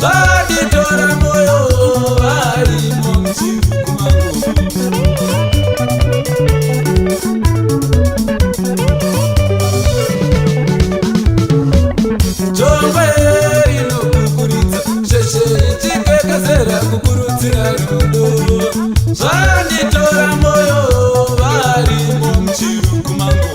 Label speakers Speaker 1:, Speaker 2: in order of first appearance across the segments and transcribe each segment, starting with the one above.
Speaker 1: vanditora moyo varimo muchirugu mangu. Jongwe rinokukuridza sheshe ichikekezera kukurudzira rudo vanditora moyo varimo muchirugu mangu.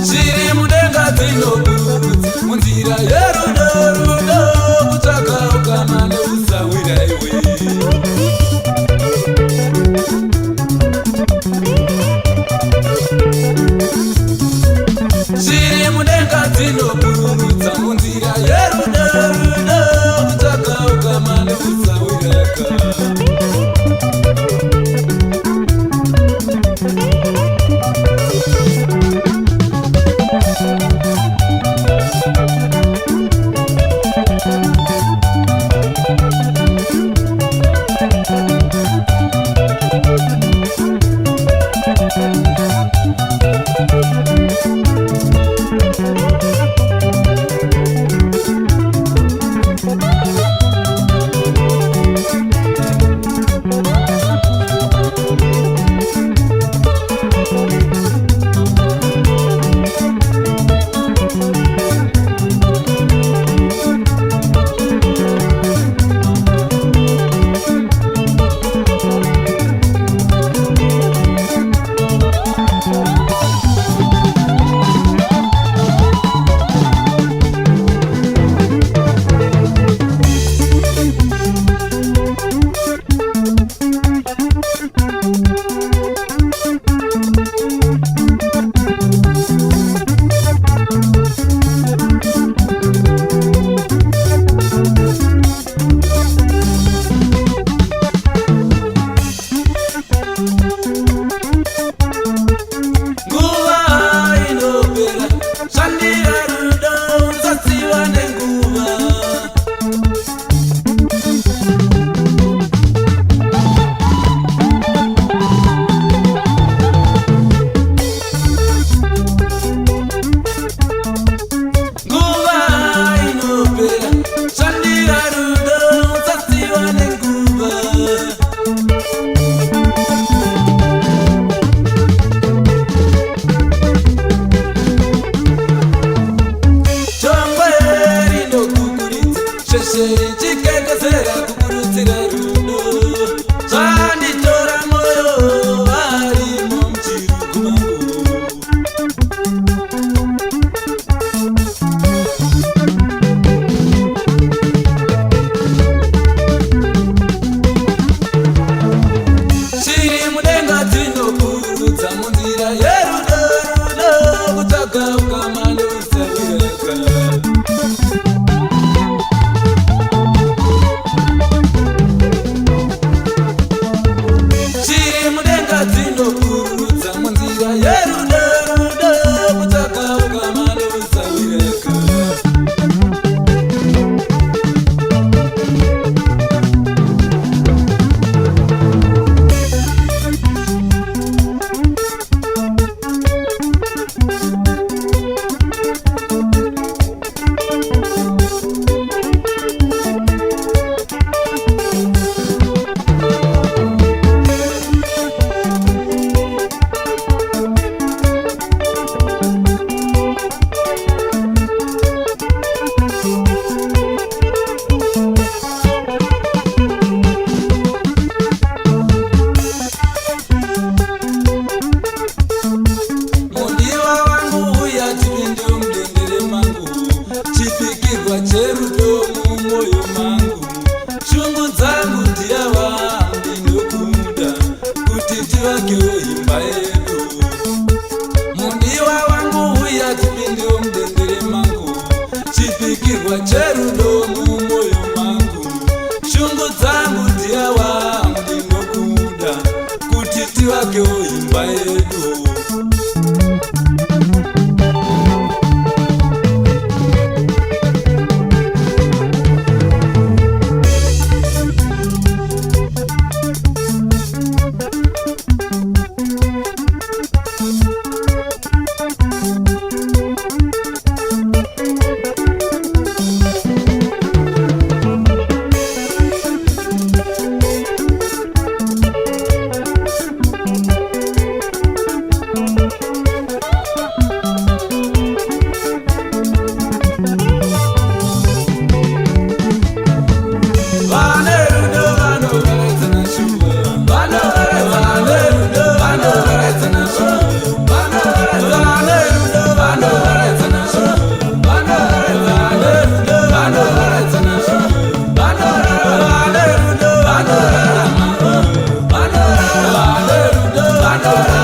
Speaker 1: Shiri mudenga dzinokurudza munzira yerudo rudo kutsvaka ukama neusawira iwe. Shiri mudenga dzinokurudza munzira yerudo rudo kutsvaka ukama neusawira ichikekezera kukurudzira rudo vanditora moyo varimo muchirugu mangu. Shiri mudenga dzinokurudza munzira yerudo rudo kutsvaka ukama neusawiraka. Dzinokurudza munzira yerudo rudo kutsvaka ukama neusawiraka. Chipikirwa cherudo mumoyo mangu, shungu dzangu ndiyawa ndinokuda kuti tivakewo imba yedu. Tara